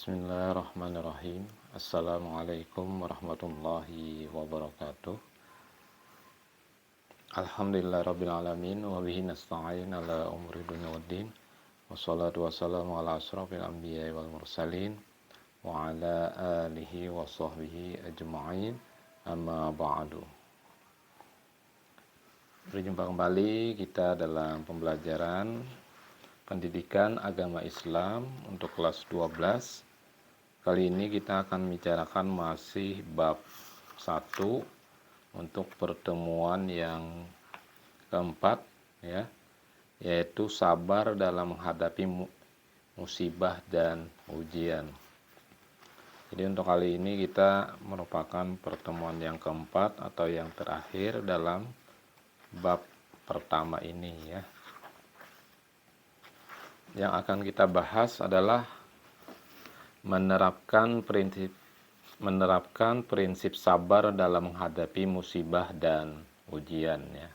Bismillahirrahmanirrahim. Assalamualaikum warahmatullahi wabarakatuh. Alhamdulillahirrabbilalamin. Wabihi nasta'in ala umuri dunia waddin. Wassalatu wassalamu ala asrafil anbiya wal mursalin. Wa ala alihi wa sahbihi ajma'in. Amma ba'du. Berjumpa kembali kita dalam pembelajaran pendidikan agama Islam untuk kelas 12. Kali ini kita akan membicarakan masih bab 1 untuk pertemuan yang keempat, ya, yaitu sabar dalam menghadapi musibah dan ujian. Jadi untuk kali ini kita merupakan pertemuan yang keempat atau yang terakhir dalam bab pertama ini, ya. Yang akan kita bahas adalah menerapkan prinsip sabar dalam menghadapi musibah dan ujian, ya.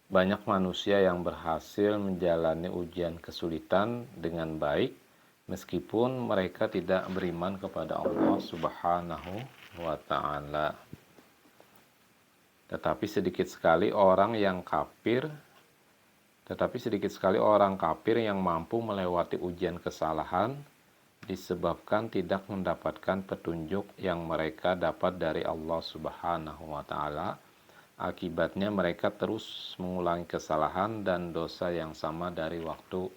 Banyak manusia yang berhasil menjalani ujian kesulitan dengan baik meskipun mereka tidak beriman kepada Allah Subhanahu wa taala. Tetapi sedikit sekali orang kafir yang mampu melewati ujian kesalahan disebabkan tidak mendapatkan petunjuk yang mereka dapat dari Allah Subhanahu wa taala. Akibatnya mereka terus mengulangi kesalahan dan dosa yang sama dari waktu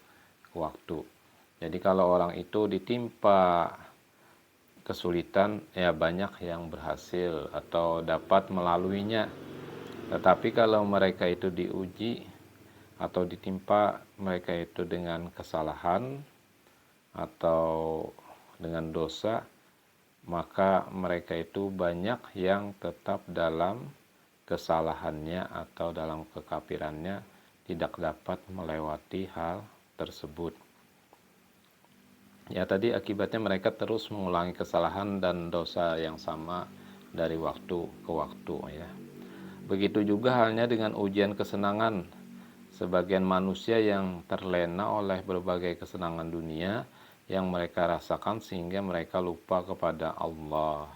ke waktu. Jadi kalau orang itu ditimpa kesulitan, ya banyak yang berhasil atau dapat melaluinya. Tetapi kalau mereka itu diuji atau ditimpa mereka itu dengan kesalahan atau dengan dosa, maka mereka itu banyak yang tetap dalam kesalahannya atau dalam kekafirannya, tidak dapat melewati hal tersebut. Ya, tadi akibatnya mereka terus mengulangi kesalahan dan dosa yang sama dari waktu ke waktu, ya. Begitu juga halnya dengan ujian kesenangan. Sebagian manusia yang terlena oleh berbagai kesenangan dunia yang mereka rasakan sehingga mereka lupa kepada Allah.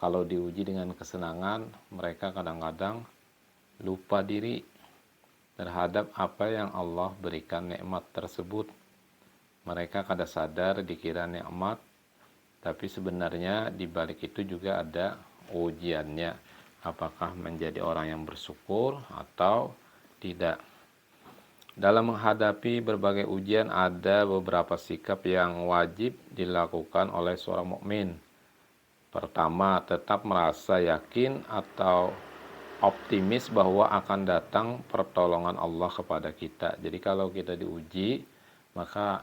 Kalau diuji dengan kesenangan, mereka kadang-kadang lupa diri terhadap apa yang Allah berikan nikmat tersebut. Mereka kada sadar dikira nikmat, tapi sebenarnya di balik itu juga ada ujiannya. Apakah menjadi orang yang bersyukur atau tidak. Dalam menghadapi berbagai ujian ada beberapa sikap yang wajib dilakukan oleh seorang mukmin. Pertama, tetap merasa yakin atau optimis bahwa akan datang pertolongan Allah kepada kita. Jadi kalau kita diuji, maka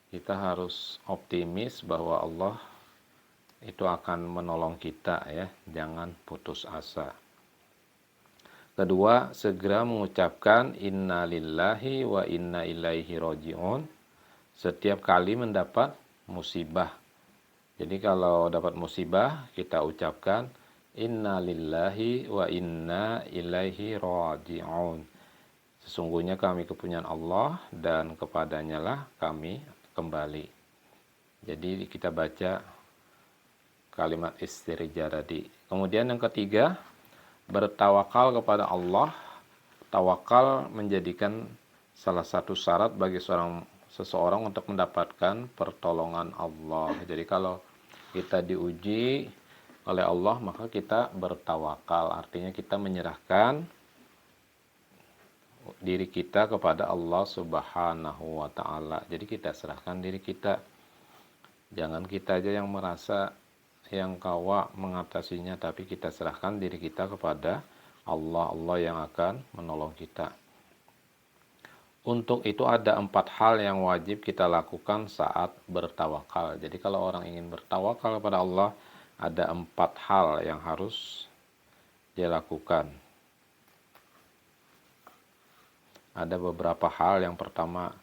kita harus optimis bahwa Allah itu akan menolong kita, ya. Jangan putus asa. Kedua, segera mengucapkan inna lillahi wa inna ilaihi raji'un setiap kali mendapat musibah. Jadi kalau dapat musibah, kita ucapkan inna lillahi wa inna ilaihi raji'un. Sesungguhnya kami kepunyaan Allah dan kepadanya lah kami kembali. Jadi kita baca kalimat istirja tadi. Kemudian yang ketiga, bertawakal kepada Allah. Tawakal menjadikan salah satu syarat bagi seseorang untuk mendapatkan pertolongan Allah. Jadi kalau kita diuji oleh Allah, maka kita bertawakal. Artinya kita menyerahkan diri kita kepada Allah Subhanahu wa taala. Jadi kita serahkan diri kita. Jangan kita aja yang merasa yang kawa mengatasinya, tapi kita serahkan diri kita kepada Allah. Allah yang akan menolong kita. Untuk itu ada 4 hal yang wajib kita lakukan saat bertawakal. Jadi kalau orang ingin bertawakal kepada Allah, ada 4 hal yang harus dia lakukan. Ada beberapa hal. Yang pertama,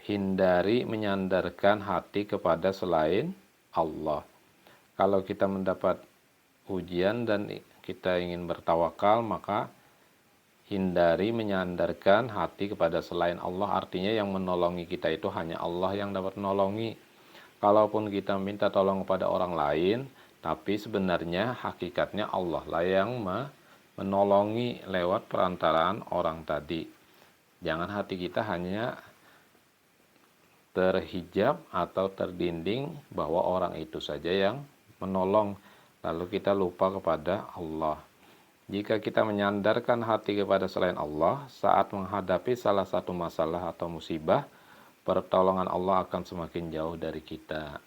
hindari menyandarkan hati kepada selain Allah. Kalau kita mendapat ujian dan kita ingin bertawakal, maka hindari menyandarkan hati kepada selain Allah. Artinya yang menolongi kita itu hanya Allah yang dapat menolongi. Kalaupun kita minta tolong kepada orang lain, tapi sebenarnya hakikatnya Allah lah yang menolongi lewat perantaraan orang tadi. Jangan hati kita hanya terhijab atau terdinding bahwa orang itu saja yang menolong, lalu kita lupa kepada Allah. Jika kita menyandarkan hati kepada selain Allah saat menghadapi salah satu masalah atau musibah, pertolongan Allah akan semakin jauh dari kita.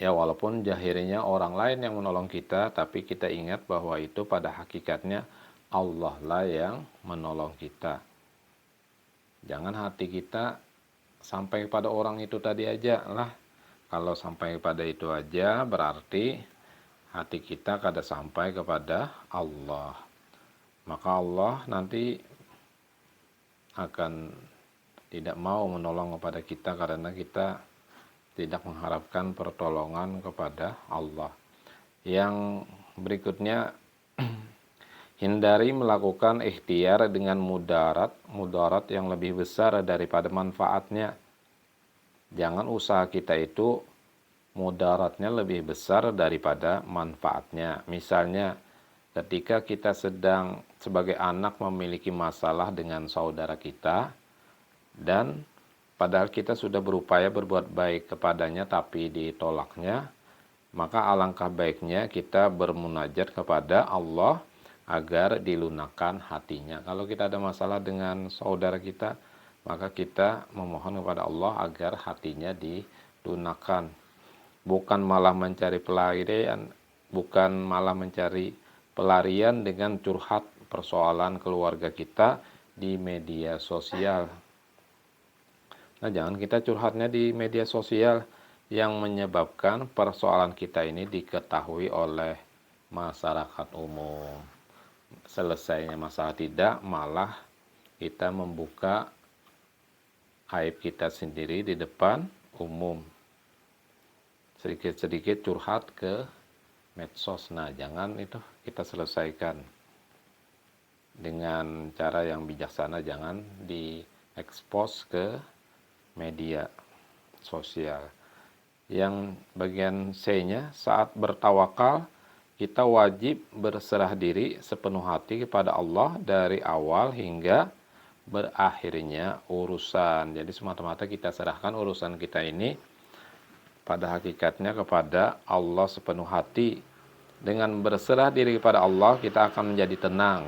Ya, walaupun zahirnya orang lain yang menolong kita, tapi kita ingat bahwa itu pada hakikatnya Allah lah yang menolong kita. Jangan hati kita sampai pada orang itu tadi aja lah. Kalau sampai pada itu aja berarti hati kita kada sampai kepada Allah. Maka Allah nanti akan tidak mau menolong kepada kita karena kita tidak mengharapkan pertolongan kepada Allah. Yang berikutnya, hindari melakukan ikhtiar dengan mudarat yang lebih besar daripada manfaatnya. Jangan usaha kita itu mudaratnya lebih besar daripada manfaatnya. Misalnya, ketika kita sedang sebagai anak memiliki masalah dengan saudara kita, dan padahal kita sudah berupaya berbuat baik kepadanya tapi ditolaknya, maka alangkah baiknya kita bermunajat kepada Allah agar dilunakkan hatinya. Kalau kita ada masalah dengan saudara kita, maka kita memohon kepada Allah agar hatinya dilunakkan. Bukan malah mencari pelarian dengan curhat persoalan keluarga kita di media sosial. Nah, jangan kita curhatnya di media sosial yang menyebabkan persoalan kita ini diketahui oleh masyarakat umum. Selesainya masalah tidak, malah kita membuka aib kita sendiri di depan umum. Sedikit-sedikit curhat ke medsos. Nah, jangan itu kita selesaikan dengan cara yang bijaksana, jangan diekspos ke media sosial. Yang bagian C-nya, saat bertawakal kita wajib berserah diri sepenuh hati kepada Allah dari awal hingga berakhirnya urusan. Jadi semata-mata kita serahkan urusan kita ini pada hakikatnya kepada Allah sepenuh hati. Dengan berserah diri kepada Allah, kita akan menjadi tenang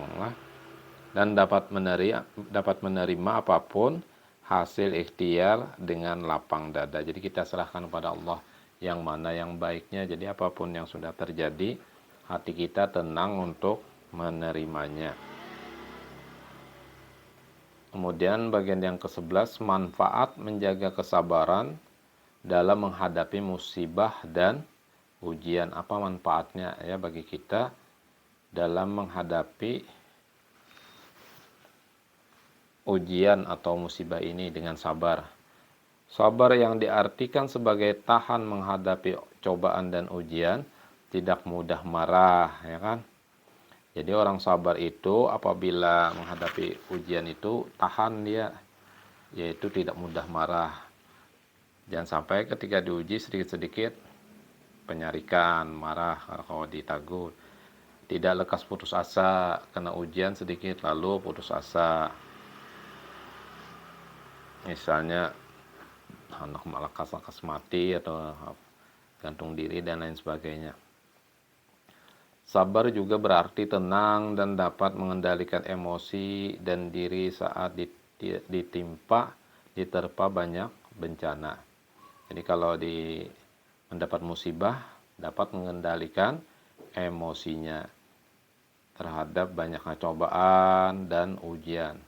dan dapat menerima apapun hasil ikhtiar dengan lapang dada. Jadi kita serahkan kepada Allah yang mana yang baiknya. Jadi apapun yang sudah terjadi, hati kita tenang untuk menerimanya. Kemudian bagian yang ke-11, manfaat menjaga kesabaran dalam menghadapi musibah dan ujian. Apa manfaatnya ya bagi kita dalam menghadapi ujian atau musibah ini dengan sabar. Sabar yang diartikan sebagai tahan menghadapi cobaan dan ujian, tidak mudah marah, ya kan? Jadi orang sabar itu apabila menghadapi ujian itu tahan dia, yaitu tidak mudah marah. Jangan sampai ketika diuji sedikit-sedikit penyarikan, marah kalau ditagur. Tidak lekas putus asa, kena ujian sedikit lalu putus asa. Misalnya anak lekas mati atau gantung diri dan lain sebagainya. Sabar juga berarti tenang dan dapat mengendalikan emosi dan diri saat diterpa banyak bencana. Jadi kalau mendapat musibah, dapat mengendalikan emosinya terhadap banyaknya cobaan dan ujian.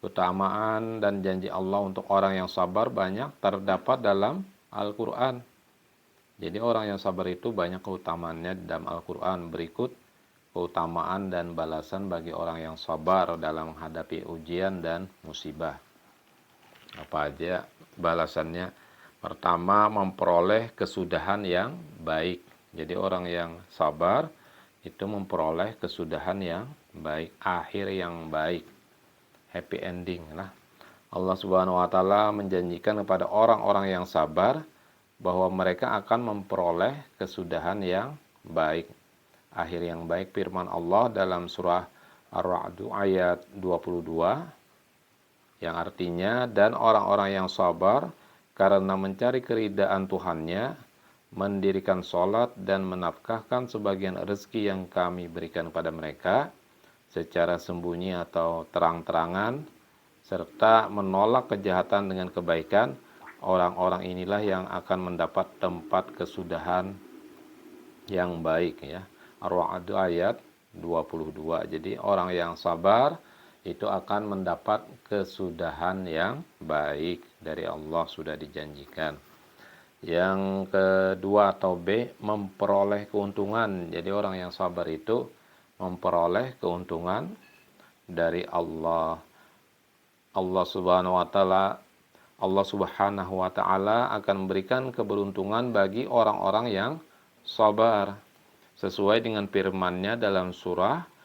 Keutamaan dan janji Allah untuk orang yang sabar banyak terdapat dalam Al-Quran. Jadi orang yang sabar itu banyak keutamaannya dalam Al-Quran. Berikut keutamaan dan balasan bagi orang yang sabar dalam menghadapi ujian dan musibah. Apa aja balasannya? Pertama, memperoleh kesudahan yang baik. Jadi orang yang sabar itu memperoleh kesudahan yang baik, akhir yang baik, happy ending lah. Allah Subhanahu wa taala menjanjikan kepada orang-orang yang sabar bahwa mereka akan memperoleh kesudahan yang baik, akhir yang baik. Firman Allah dalam surah Ar-Ra'd ayat 22 yang artinya, dan orang-orang yang sabar karena mencari keridaan Tuhannya, mendirikan sholat dan menafkahkan sebagian rezeki yang kami berikan kepada mereka secara sembunyi atau terang-terangan, serta menolak kejahatan dengan kebaikan, orang-orang inilah yang akan mendapat tempat kesudahan yang baik ya. Ar-Ra'd ayat 22. Jadi orang yang sabar itu akan mendapat kesudahan yang baik dari Allah, sudah dijanjikan. Yang kedua atau B, memperoleh keuntungan. Jadi orang yang sabar itu memperoleh keuntungan dari Allah. Allah Subhanahu wa taala akan memberikan keberuntungan bagi orang-orang yang sabar sesuai dengan firman-Nya dalam surah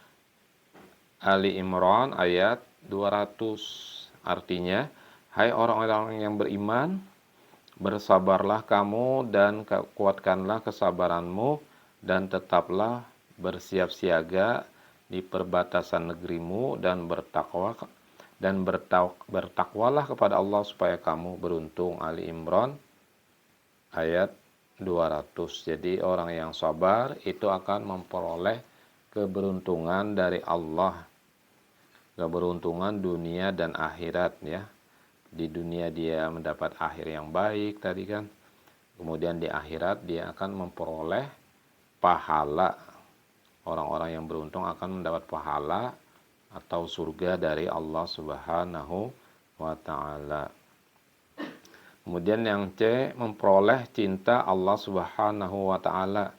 Ali Imran ayat 200. Artinya, hai orang-orang yang beriman, bersabarlah kamu dan kuatkanlah kesabaranmu, dan tetaplah bersiap siaga di perbatasan negerimu, dan bertakwalah kepada Allah supaya kamu beruntung. Ali Imran ayat 200. Jadi orang yang sabar itu akan memperoleh keberuntungan dari Allah, keberuntungan dunia dan akhirat ya. Di dunia dia mendapat akhir yang baik tadi kan, kemudian di akhirat dia akan memperoleh pahala. Orang-orang yang beruntung akan mendapat pahala atau surga dari Allah Subhanahu wa taala. Kemudian yang C, memperoleh cinta Allah Subhanahu wa taala.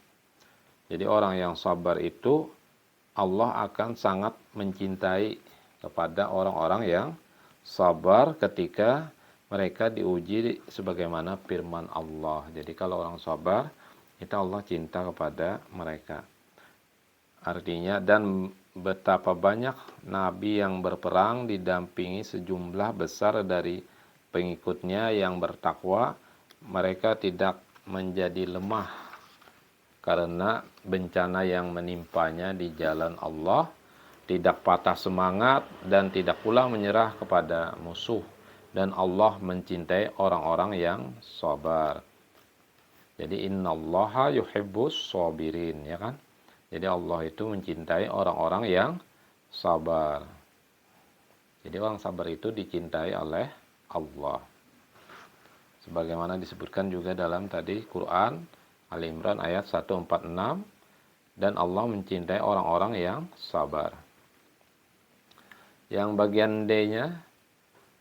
Jadi orang yang sabar itu Allah akan sangat mencintai kepada orang-orang yang sabar ketika mereka diuji sebagaimana firman Allah. Jadi kalau orang sabar, itu Allah cinta kepada mereka. Artinya, dan betapa banyak nabi yang berperang didampingi sejumlah besar dari pengikutnya yang bertakwa, mereka tidak menjadi lemah karena bencana yang menimpanya di jalan Allah, tidak patah semangat dan tidak pula menyerah kepada musuh, dan Allah mencintai orang-orang yang sabar. Jadi innallaha yuhibbus sabirin, ya kan? Jadi Allah itu mencintai orang-orang yang sabar. Jadi orang sabar itu dicintai oleh Allah. Sebagaimana disebutkan juga dalam tadi Quran Ali Imran ayat 146, dan Allah mencintai orang-orang yang sabar. Yang bagian D-nya,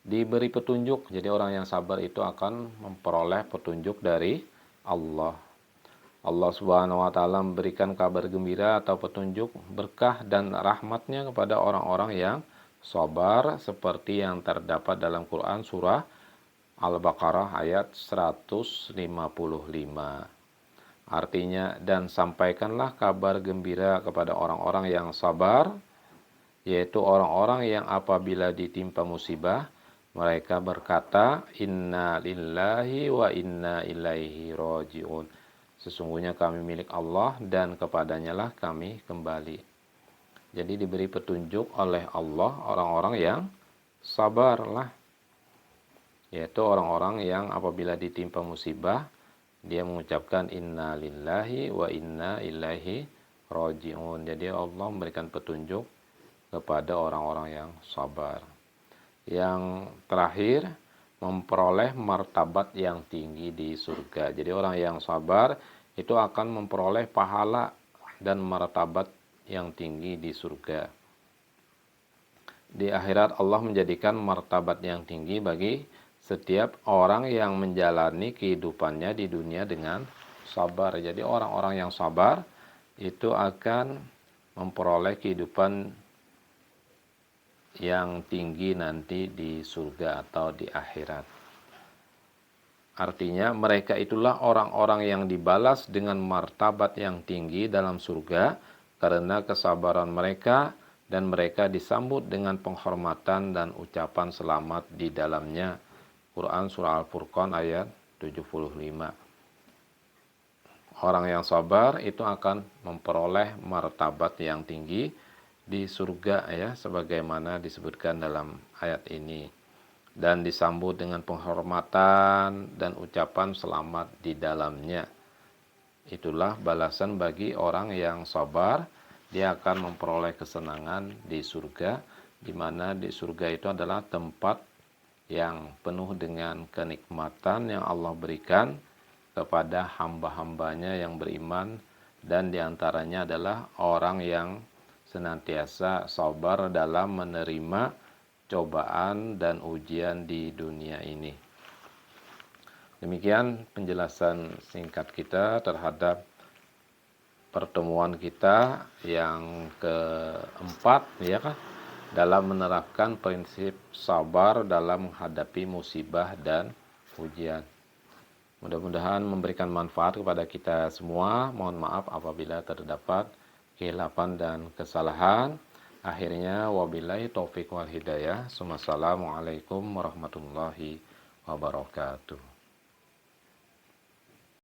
diberi petunjuk. Jadi orang yang sabar itu akan memperoleh petunjuk dari Allah. Allah Subhanahu wa taala memberikan kabar gembira atau petunjuk, berkah dan rahmatnya kepada orang-orang yang sabar, seperti yang terdapat dalam Quran surah Al-Baqarah ayat 155. Artinya, dan sampaikanlah kabar gembira kepada orang-orang yang sabar, yaitu orang-orang yang apabila ditimpa musibah, mereka berkata, inna lillahi wa inna ilaihi raji'un. Sesungguhnya kami milik Allah dan kepadanya lah kami kembali. Jadi diberi petunjuk oleh Allah orang-orang yang sabar lah. Yaitu orang-orang yang apabila ditimpa musibah, dia mengucapkan inna lillahi wa inna ilaihi raji'un. Jadi Allah memberikan petunjuk kepada orang-orang yang sabar. Yang terakhir, memperoleh martabat yang tinggi di surga. Jadi orang yang sabar itu akan memperoleh pahala dan martabat yang tinggi di surga. Di akhirat Allah menjadikan martabat yang tinggi bagi setiap orang yang menjalani kehidupannya di dunia dengan sabar. Jadi orang-orang yang sabar itu akan memperoleh kehidupan yang tinggi nanti di surga atau di akhirat. Artinya mereka itulah orang-orang yang dibalas dengan martabat yang tinggi dalam surga karena kesabaran mereka dan mereka disambut dengan penghormatan dan ucapan selamat di dalamnya. Quran Surah Al-Furqan ayat 75. Orang yang sabar itu akan memperoleh martabat yang tinggi di surga ya, sebagaimana disebutkan dalam ayat ini. Dan disambut dengan penghormatan dan ucapan selamat di dalamnya. Itulah balasan bagi orang yang sabar. Dia akan memperoleh kesenangan di surga, di mana di surga itu adalah tempat yang penuh dengan kenikmatan yang Allah berikan kepada hamba-hambanya yang beriman, dan diantaranya adalah orang yang senantiasa sabar dalam menerima cobaan dan ujian di dunia ini. Demikian penjelasan singkat kita terhadap pertemuan kita yang keempat ya kan, dalam menerapkan prinsip sabar dalam menghadapi musibah dan ujian. Mudah-mudahan memberikan manfaat kepada kita semua. Mohon maaf apabila terdapat kehilapan dan kesalahan. Akhirnya wabillahi taufik wal hidayah. Assalamualaikum warahmatullahi wabarakatuh.